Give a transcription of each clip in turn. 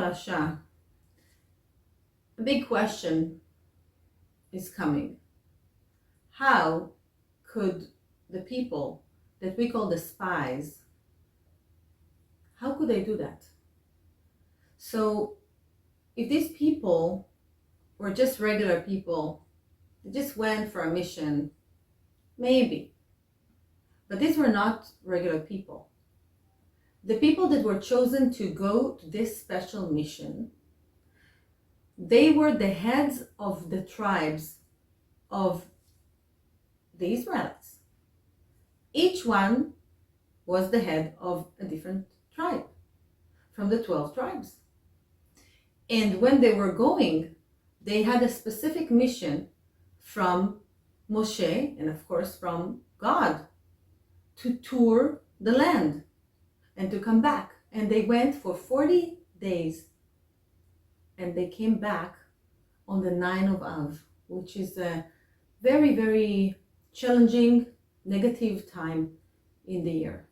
parasha, a big question is coming. How could the people that we call the spies, how could they do that? So if these people were just regular people, they just went for a mission, maybe. But these were not regular people. The people that were chosen to go to this special mission, they were the heads of the tribes of the Israelites. Each one was the head of a different tribe from the 12 tribes. And when they were going, they had a specific mission from Moshe and of course from God to tour the land and to come back. And they went for 40 days and they came back on the 9th of Av, which is a very, very challenging, negative time in the year.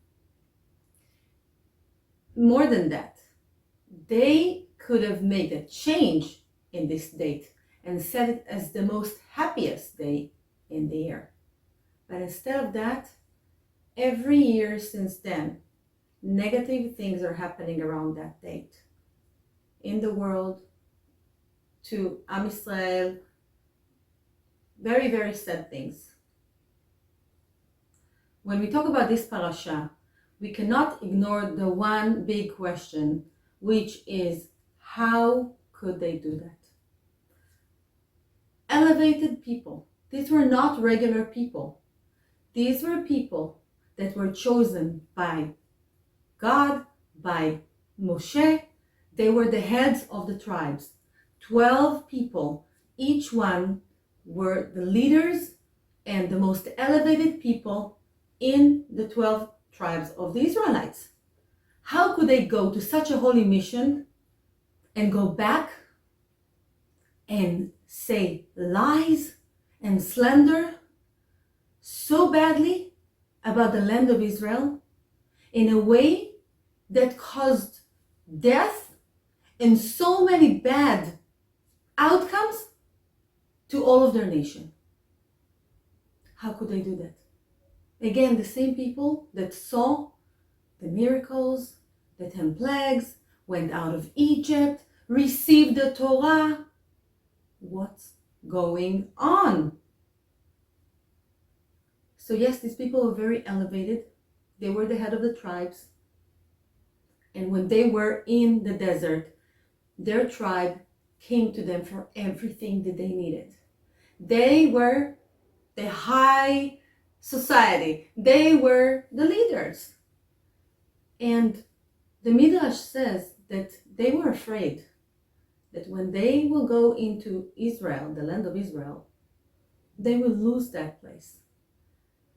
More than that, they could have made a change in this date and set it as the most happiest day in the year. But instead of that, every year since then, negative things are happening around that date in the world, to Am Yisrael. Very, very sad things. When we talk about this parasha, we cannot ignore the one big question, which is, how could they do that? Elevated people. These were not regular people. These were people that were chosen by God, by Moshe. They were the heads of the tribes. 12 people, each one were the leaders and the most elevated people in the 12 tribes of the Israelites. How could they go to such a holy mission and go back and say lies and slander so badly about the land of Israel in a way that caused death and so many bad outcomes to all of their nation? How could they do that? Again, the same people that saw the miracles, the 10 plagues, went out of Egypt, received the Torah. What's going on? So yes, these people were very elevated. They were the head of the tribes. And when they were in the desert, their tribe came to them for everything that they needed. They were the high society. They were the leaders. And the Midrash says that they were afraid that when they will go into Israel, the land of Israel, they will lose that place.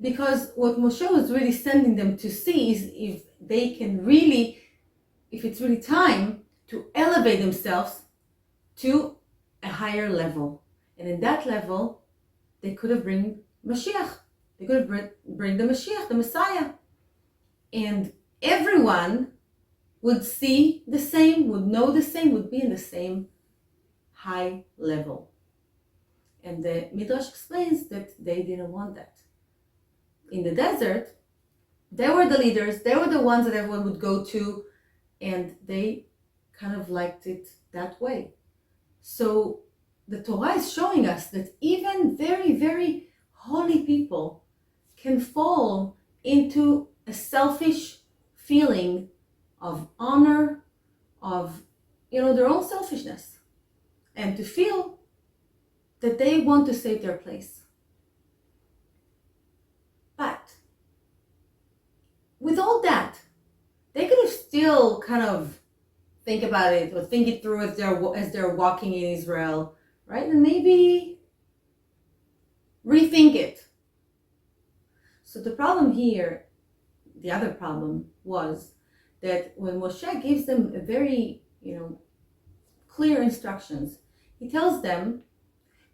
Because what Moshe was really sending them to see is if they can really, if it's really time to elevate themselves to a higher level. And in that level, they could have bring Mashiach. They could have bring the Mashiach, the Messiah. And everyone would see the same, would know the same, would be in the same high level. And the Midrash explains that they didn't want that. In the desert, they were the leaders, they were the ones that everyone would go to, and they kind of liked it that way. So the Torah is showing us that even very, very holy people can fall into a selfish feeling of honor, of their own selfishness, and to feel that they want to save their place. But with all that, they could have still kind of think about it or think it through as they're walking in Israel, right? And maybe rethink it. So the problem here, the other problem was that when Moshe gives them a very, clear instructions, he tells them,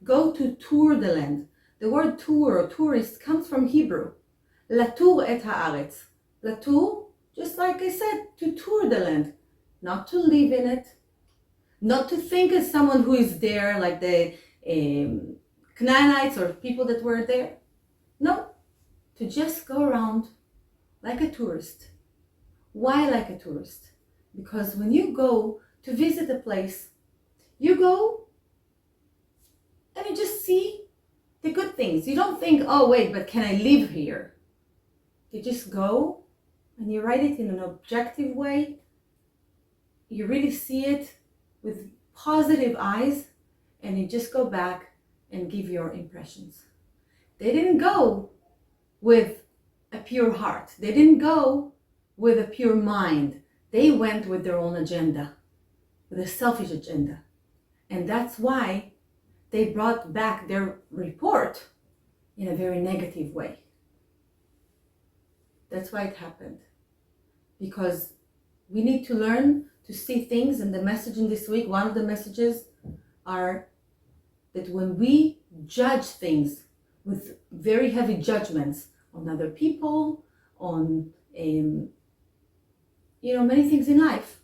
go to tour the land. The word tour or tourist comes from Hebrew. Latour et haaretz. Latour, just like I said, to tour the land, not to live in it, Not to think as someone who is there, like the Canaanites or people that were there. No, to just go around like a tourist. Why like a tourist? Because when you go to visit a place, you go and you just see the good things. You don't think, oh wait, but can I live here? You just go and you write it in an objective way. You really see it with positive eyes, and you just go back and give your impressions. They didn't go with a pure heart. They didn't go with a pure mind. They went with their own agenda, with a selfish agenda. And that's why they brought back their report in a very negative way. That's why it happened. Because we need to learn to see things, and the message in this week, one of the messages are that when we judge things with very heavy judgments on other people, on many things in life,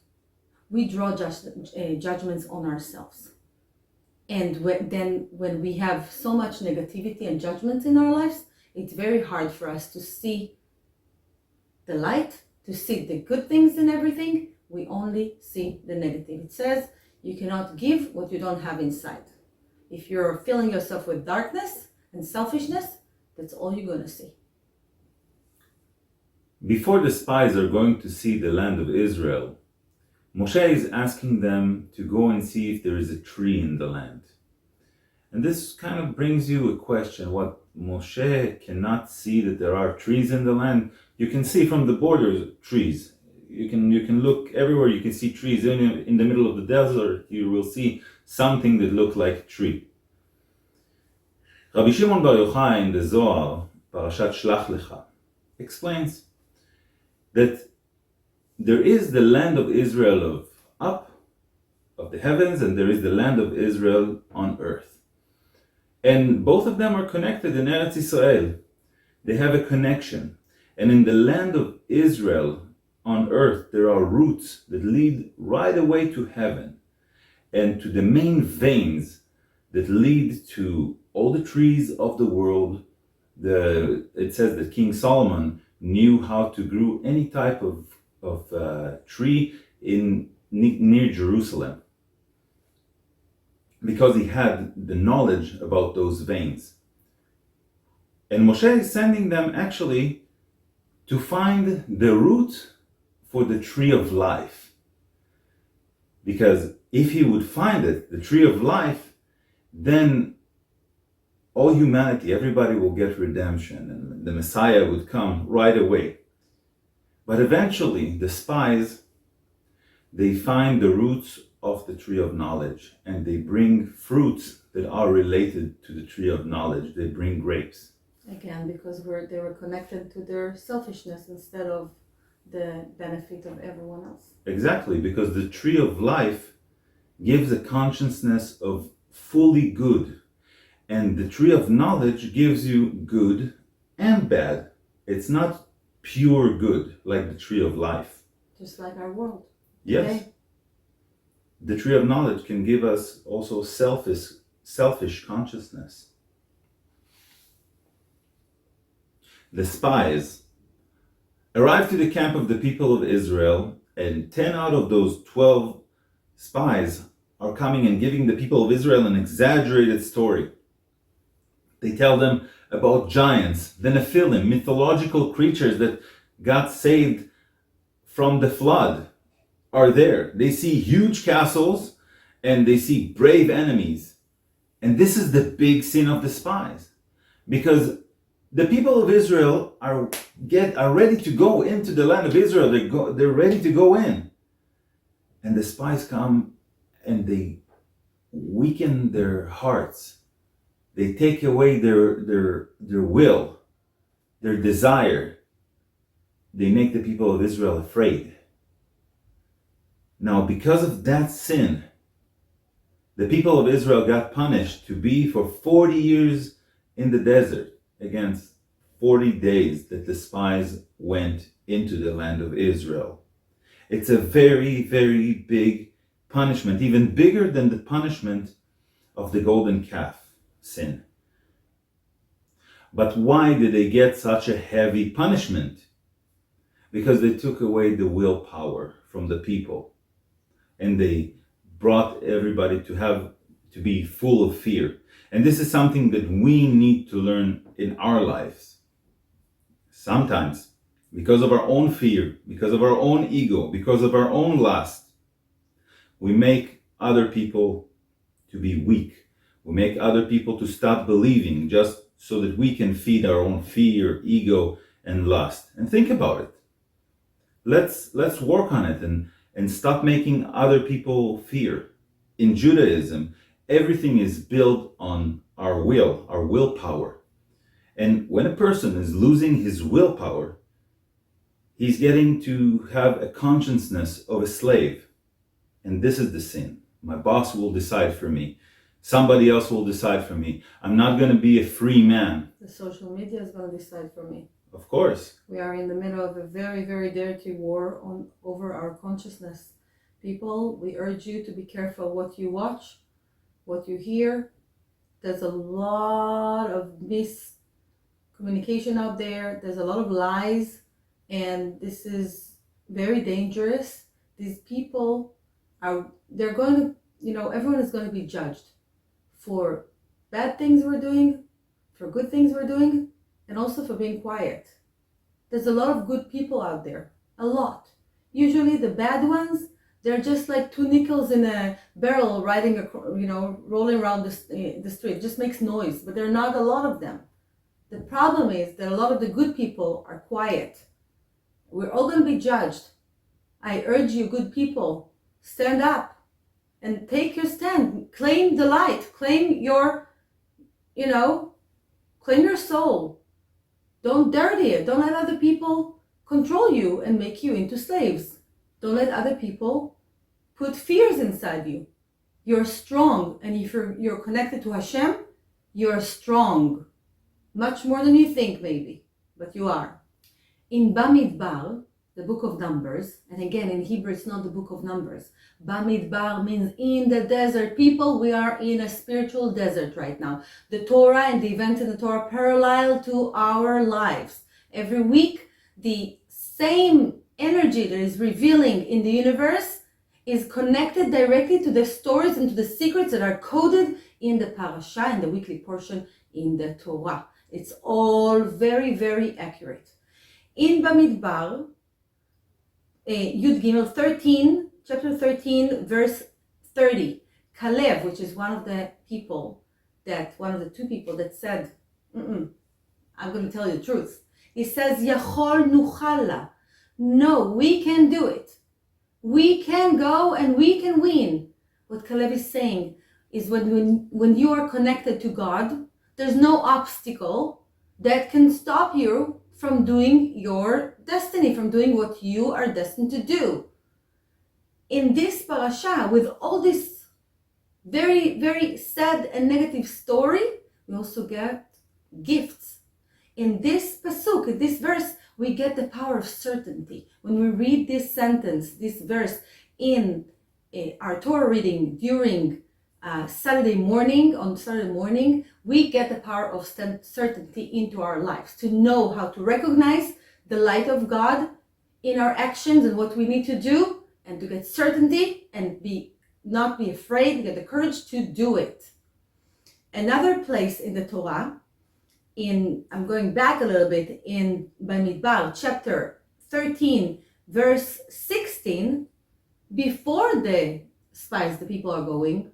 we draw judgments on ourselves. And when we have so much negativity and judgment in our lives, it's very hard for us to see the light, to see the good things in everything. We only see the negative. It says you cannot give what you don't have inside. If you're filling yourself with darkness and selfishness, that's all you're going to see. Before the spies are going to see the land of Israel, Moshe is asking them to go and see if there is a tree in the land. And this kind of brings you a question. What Moshe cannot see that there are trees in the land? You can see from the borders trees. You can look everywhere. You can see trees. In the middle of the desert, you will see something that looks like a tree. Rabbi Shimon Bar Yochai in the Zohar, Parashat Shlach Lecha, explains that there is the land of Israel of the heavens, and there is the land of Israel on earth. And both of them are connected in Eretz Israel. They have a connection. And in the land of Israel on earth, there are roots that lead right away to heaven and to the main veins that lead to all the trees of the world. It says that King Solomon knew how to grow any type of tree near Jerusalem, because he had the knowledge about those veins. And Moshe is sending them actually to find the root for the tree of life. Because if he would find it, the tree of life, then all humanity, everybody will get redemption, and the Messiah would come right away. But eventually, the spies, they find the roots of the tree of knowledge, and they bring fruits that are related to the tree of knowledge. They bring grapes. Again, because they were connected to their selfishness instead of the benefit of everyone else. Exactly, because the tree of life gives a consciousness of fully good, and the tree of knowledge gives you good and bad. It's not pure good like the tree of life. Just like our world. Yes. Okay. The tree of knowledge can give us also selfish consciousness. The spies arrived to the camp of the people of Israel, and 10 out of those 12 spies are coming and giving the people of Israel an exaggerated story. They tell them about giants, the Nephilim, mythological creatures that got saved from the flood are there. They see huge castles and they see brave enemies. And this is the big sin of the spies, because the people of Israel are ready to go into the land of Israel. They're ready to go in. And the spies come and they weaken their hearts. They take away their will, their desire. They make the people of Israel afraid. Now, because of that sin, the people of Israel got punished to be for 40 years in the desert against 40 days that the spies went into the land of Israel. It's a very, very big punishment, even bigger than the punishment of the golden calf sin. But why did they get such a heavy punishment? Because they took away the willpower from the people, and they brought everybody to be full of fear. And this is something that we need to learn in our lives. Sometimes, because of our own fear, because of our own ego, because of our own lust, we make other people to be weak. We make other people to stop believing just so that we can feed our own fear, ego, and lust. And think about it. Let's work on it and stop making other people fear. In Judaism, everything is built on our willpower. And when a person is losing his willpower, he's getting to have a consciousness of a slave. And this is the sin. My boss will decide for me. Somebody else will decide for me. I'm not going to be a free man. The social media is going to decide for me. Of course. We are in the middle of a very, very dirty war over our consciousness. People, we urge you to be careful what you watch, what you hear. There's a lot of miscommunication out there. There's a lot of lies, and this is very dangerous. These people they're going to, everyone is going to be judged for bad things we're doing, for good things we're doing, and also for being quiet. There's a lot of good people out there, a lot. Usually the bad ones, they're just like 2 nickels in a barrel rolling around the street. It just makes noise, but there are not a lot of them. The problem is that a lot of the good people are quiet. We're all going to be judged. I urge you, good people, stand up and take your stand. Claim the light. Claim your soul. Don't dirty it. Don't let other people control you and make you into slaves. Don't let other people put fears inside you. You're strong, and if you're connected to Hashem, you're strong. Much more than you think, maybe, but you are. In Bamidbar, the book of Numbers, and again in Hebrew it's not the book of Numbers. Bamidbar means in the desert. People, we are in a spiritual desert right now. The Torah and the events in the Torah parallel to our lives. Every week, the same energy that is revealing in the universe is connected directly to the stories and to the secrets that are coded in the Parashat, in the weekly portion in the Torah. It's all very, very accurate. In Bamidbar, Yud Gimel 13, chapter 13, verse 30, Kalev, which is one of the two people that said, I'm going to tell you the truth. He says, Yachol nuchala. No, we can do it. We can go and we can win. What Kalev is saying is when you are connected to God, there's no obstacle that can stop you from doing your destiny, from doing what you are destined to do. In this parasha, with all this very, very sad and negative story, we also get gifts. In this pasuk, in this verse, we get the power of certainty. When we read this sentence, this verse in our Torah reading during Saturday morning, we get the power of certainty into our lives, to know how to recognize the light of God in our actions and what we need to do, and to get certainty and not be afraid, get the courage to do it. Another place in the Torah, I'm going back a little bit, in Bamidbar, chapter 13, verse 16, before the spies, the people are going,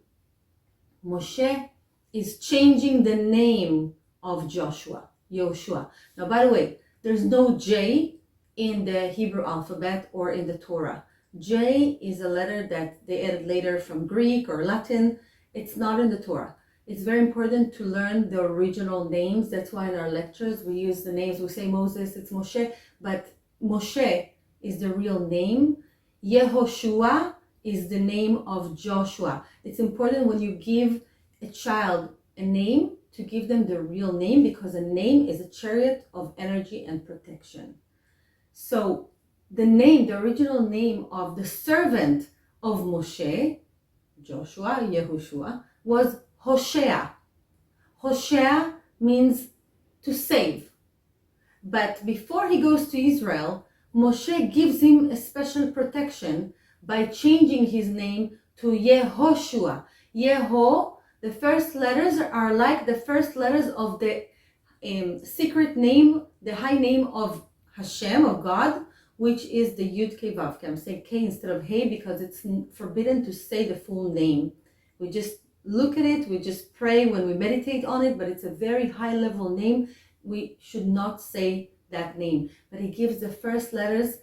Moshe is changing the name of Yoshua. Now, by the way, there's no J in the Hebrew alphabet or in the Torah. J is a letter that they added later from Greek or Latin. It's not in the Torah. It's very important to learn the original names. That's why in our lectures we use the names. We say Moses, it's Moshe, but Moshe is the real name. Yehoshua is the name of Joshua. It's important when you give a child a name to give them the real name, because a name is a chariot of energy and protection. So the original name of the servant of Moshe Joshua, Yehoshua, was Hoshea. Hoshea means to save. But before he goes to Israel, Moshe gives him a special protection by changing his name to Yehoshua. Yeho, the first letters are like the first letters of the secret name, the high name of Hashem, of God, which is the Yud Kei Vav Kei. I'm saying K instead of Hey because it's forbidden to say the full name. We just look at it, we just pray when we meditate on it, but it's a very high level name. We should not say that name. But he gives the first letters,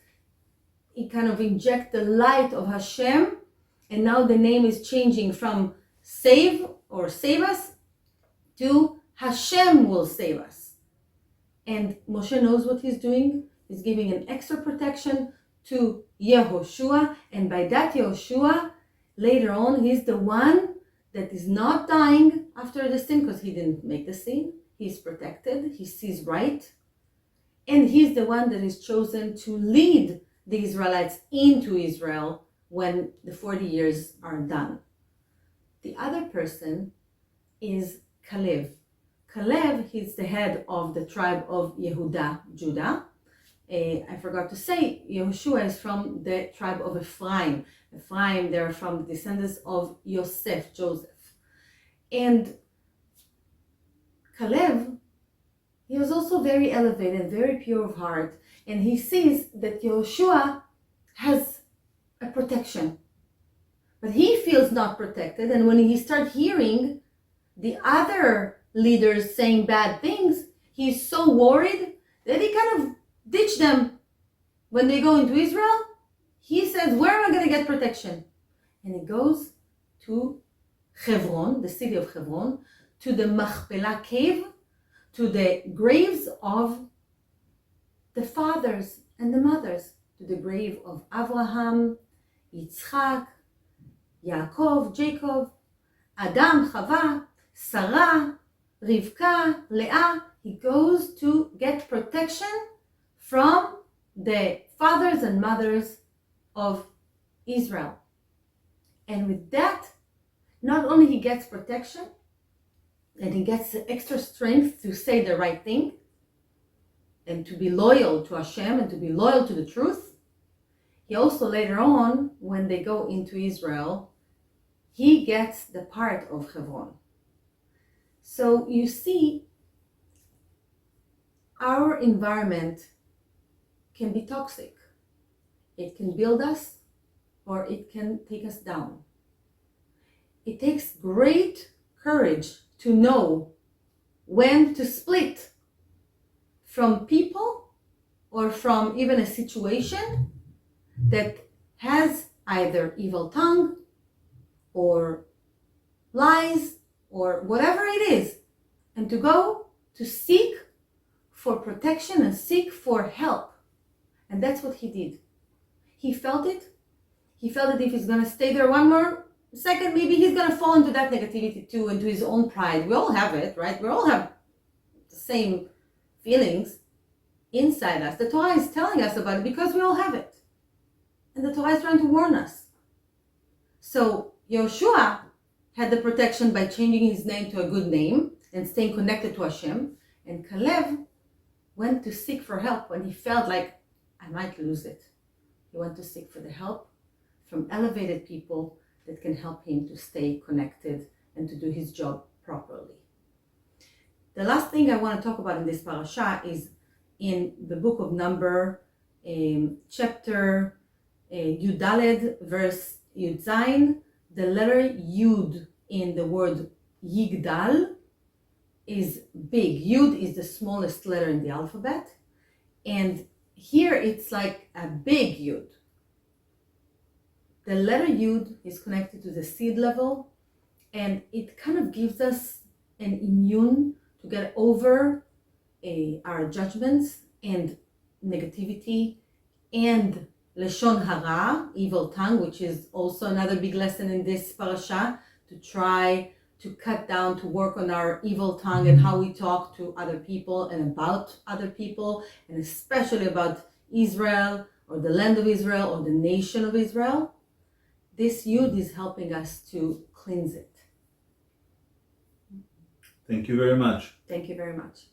he kind of injects the light of Hashem, and now the name is changing from save or save us to Hashem will save us. And Moshe knows what he's doing. He's giving an extra protection to Yehoshua, and by that Yehoshua, later on, he's the one that is not dying after the sin because he didn't make the sin. He's protected, he sees right, and he's the one that is chosen to lead the Israelites into Israel when the 40 years are done. The other person is Caleb. Caleb, he's the head of the tribe of Yehuda, Judah. I forgot to say, Yehoshua is from the tribe of Ephraim. Ephraim, they're from the descendants of Joseph. And Caleb, he was also very elevated, very pure of heart, and he sees that Yehoshua has a protection. But he feels not protected, and when he starts hearing the other leaders saying bad things, he's so worried that he kind of ditched them. When they go into Israel, he says, where am I going to get protection? And he goes to Hebron, the city of Hebron, to the Machpelah cave, to the graves of the fathers and the mothers, to the grave of Abraham, Yitzchak, Yaakov, Jacob, Adam, Chava, Sarah, Rivka, Leah. He goes to get protection from the fathers and mothers of Israel. And with that, not only he gets protection, and he gets extra strength to say the right thing, and to be loyal to Hashem, and to be loyal to the truth, he also later on, when they go into Israel, he gets the part of Hebron. So you see, our environment can be toxic. It can build us or it can take us down. It takes great courage to know when to split from people or from even a situation that has either evil tongue or lies or whatever it is, and to go to seek for protection and seek for help. And that's what he did. He felt it. He felt that if he's going to stay there one more second, maybe he's going to fall into that negativity too, into his own pride. We all have it, right? We all have the same feelings inside us. The Torah is telling us about it because we all have it. And the Torah is trying to warn us. So Yehoshua had the protection by changing his name to a good name and staying connected to Hashem. And Caleb went to seek for help when he felt like, I might lose it. He went to seek for the help from elevated people that can help him to stay connected and to do his job properly. The last thing I want to talk about in this parasha is in the book of Number, chapter Yudaled, verse Yud Zayin. The letter Yud in the word Yigdal is big. Yud is the smallest letter in the alphabet, and here it's like a big Yud. The letter Yud is connected to the seed level, and it kind of gives us an immune to get over our judgments and negativity and Leshon Hara, evil tongue, which is also another big lesson in this parasha, to try to cut down, to work on our evil tongue and how we talk to other people and about other people, and especially about Israel or the land of Israel or the nation of Israel. this Yud is helping us to cleanse it. Thank you very much. Thank you very much.